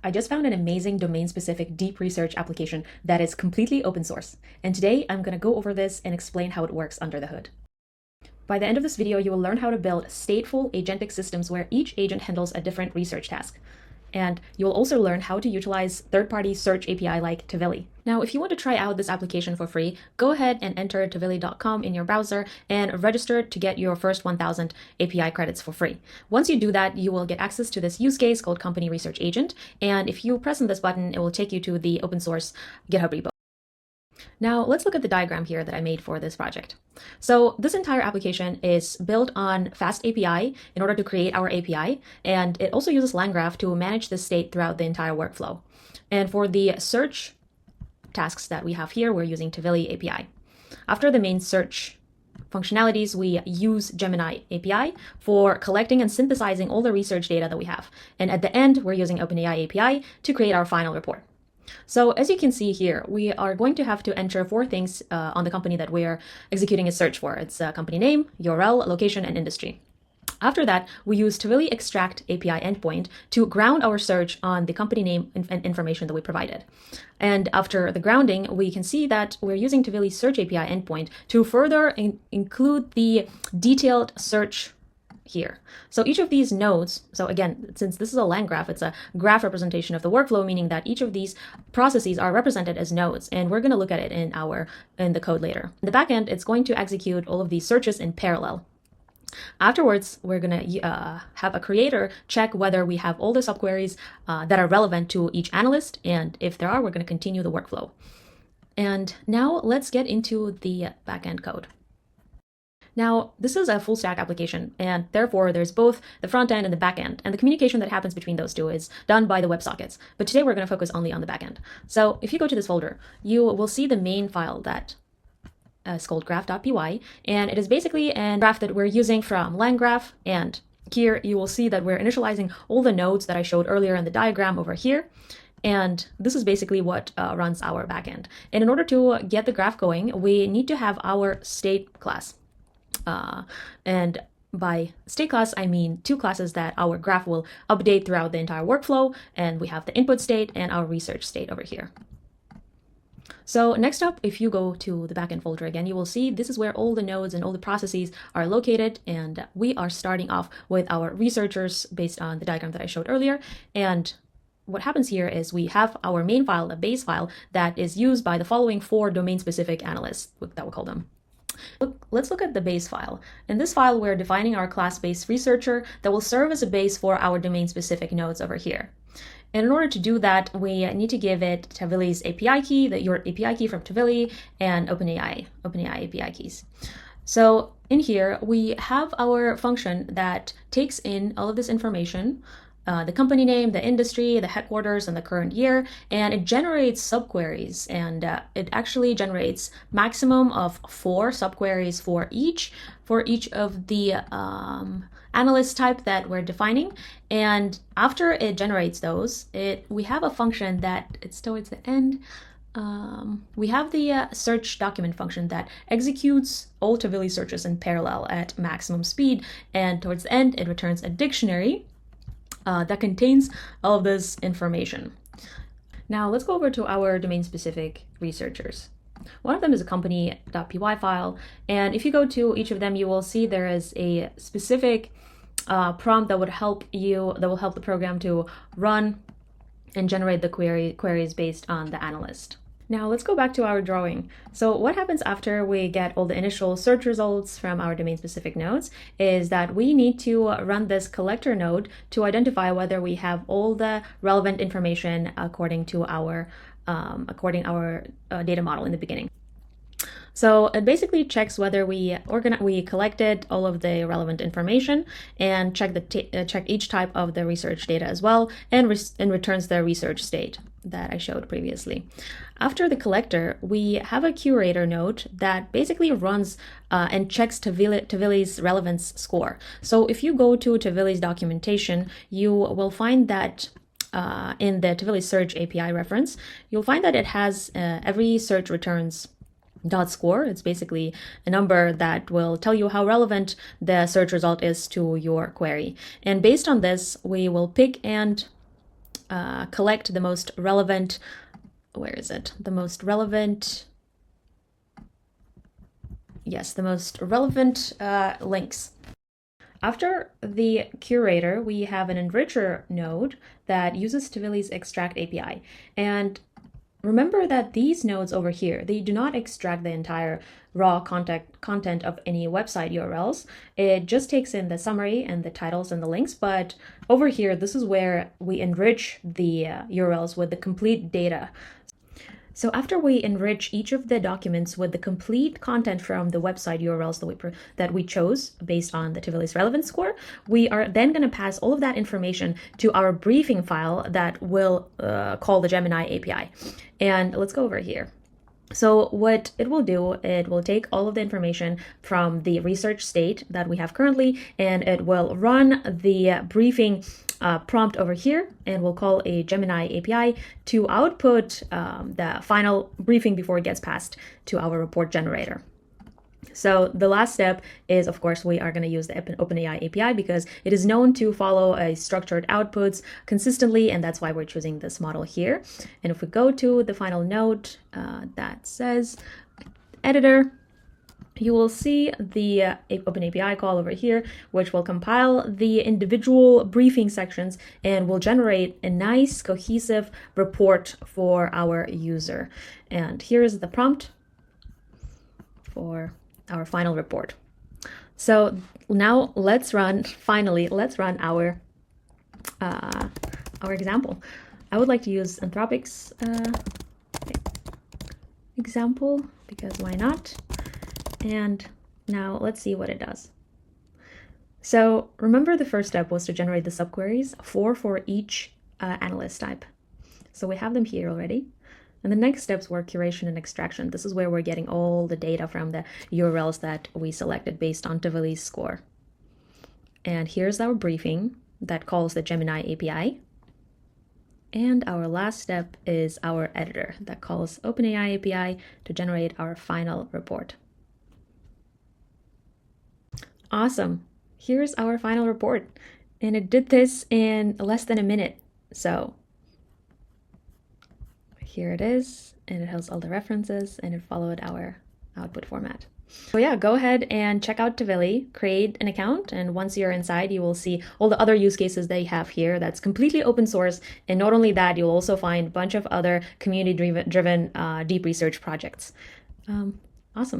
I just found an amazing domain-specific deep research application that is completely open source. And today I'm going to go over this and explain how it works under the hood. By the end of this video, you will learn how to build stateful agentic systems where each agent handles a different research task. And you will also learn how to utilize third-party search API like Tavily. Now, if you want to try out this application for free, go ahead and enter tavily.com in your browser and register to get your first 1,000 API credits for free. Once you do that, you will get access to this use case called Company Research Agent. And if you press on this button, it will take you to the open source GitHub repo. Now, let's look at the diagram here that I made for this project. So this entire application is built on FastAPI in order to create our API, and it also uses LangGraph to manage the state throughout the entire workflow. And for the search tasks that we have here, we're using Tavily API. After the main search functionalities, we use Gemini API for collecting and synthesizing all the research data that we have. And at the end, we're using OpenAI API to create our final report. So as you can see here, we are going to have to enter 4 things on the company that we're executing a search for. It's a company name, URL, location, and industry. After that, we use Tavily extract API endpoint to ground our search on the company name and information that we provided. And after the grounding, we can see that we're using Tavily search API endpoint to further include the detailed search here. So each of these nodes, so again, since this is a LangGraph, it's a graph representation of the workflow, meaning that each of these processes are represented as nodes, and we're going to look at it in the code later. In the backend, it's going to execute all of these searches in parallel. Afterwards, we're going to have a creator check whether we have all the subqueries that are relevant to each analyst, and if there are, we're going to continue the workflow. And now let's get into the backend code. Now, this is a full stack application, and therefore there's both the front end and the back end, and the communication that happens between those two is done by the WebSockets. But today we're going to focus only on the back end. So if you go to this folder, you will see the main file that is called graph.py, and it is basically a graph that we're using from LangGraph. And here you will see that we're initializing all the nodes that I showed earlier in the diagram over here. And this is basically what runs our backend. And in order to get the graph going, we need to have our state class. And by state class, I mean 2 classes that our graph will update throughout the entire workflow. And we have the input state and our research state over here. So next up, if you go to the backend folder again, you will see this is where all the nodes and all the processes are located. And we are starting off with our researchers based on the diagram that I showed earlier. And what happens here is we have our main file, a base file that is used by the following 4 domain-specific analysts, that we'll call them. Let's look at the base file. In this file, we're defining our class-based researcher that will serve as a base for our domain-specific nodes over here. And in order to do that, we need to give it Tavily's API key, your API key from Tavily, and OpenAI API keys. So in here, we have our function that takes in all of this information, the company name, the industry, the headquarters, and the current year, and it generates subqueries, and it actually generates maximum of 4 subqueries for each of the analyst type that we're defining. And after it generates those, we have a function that it's towards the end. We have the search document function that executes all Tavily searches in parallel at maximum speed, and towards the end, it returns a dictionary that contains all of this information. Now let's go over to our domain-specific researchers. One of them is a company.py file, and if you go to each of them, you will see there is a specific prompt that will help the program to run and generate the queries based on the analyst. Now let's go back to our drawing. So what happens after we get all the initial search results from our domain-specific nodes is that we need to run this collector node to identify whether we have all the relevant information according our data model in the beginning. So it basically checks whether we collected all of the relevant information, and check each type of the research data as well, and returns the research state that I showed previously. After the collector, we have a curator node that basically runs and checks Tavily's relevance score. So if you go to Tavily's documentation, you will find that in the Tavily search API reference, you'll find that it has every search returns .score. It's basically a number that will tell you how relevant the search result is to your query. And based on this, we will pick and collect the most relevant, where is it? The most relevant, yes, the most relevant links. After the curator, we have an enricher node that uses Tavily's extract API. And remember that these nodes over here, they do not extract the entire raw content of any website URLs. It just takes in the summary and the titles and the links. But over here, this is where we enrich the URLs with the complete data. So after we enrich each of the documents with the complete content from the website URLs that we chose based on the Tavily's relevance score, we are then going to pass all of that information to our briefing file that will call the Gemini API. And let's go over here. So what it will do, it will take all of the information from the research state that we have currently, and it will run the briefing prompt over here, and we'll call a Gemini API to output the final briefing before it gets passed to our report generator. So the last step is, of course, we are going to use the OpenAI API because it is known to follow a structured outputs consistently, and that's why we're choosing this model here. And if we go to the final node that says editor, you will see the OpenAPI call over here, which will compile the individual briefing sections and will generate a nice cohesive report for our user. And here's the prompt for our final report. So now let's run our example. I would like to use Anthropic's example because why not? And now let's see what it does. So remember the first step was to generate the subqueries, 4 for each analyst type. So we have them here already. And the next steps were curation and extraction. This is where we're getting all the data from the URLs that we selected based on Tavily's score. And here's our briefing that calls the Gemini API. And our last step is our editor that calls OpenAI API to generate our final report. Awesome. Here's our final report. And it did this in less than a minute. So here it is, and it has all the references, and it followed our output format. So yeah, go ahead and check out Tavily, create an account, and once you're inside, you will see all the other use cases they have here that's completely open source. And not only that, you'll also find a bunch of other community-driven deep research projects. Awesome.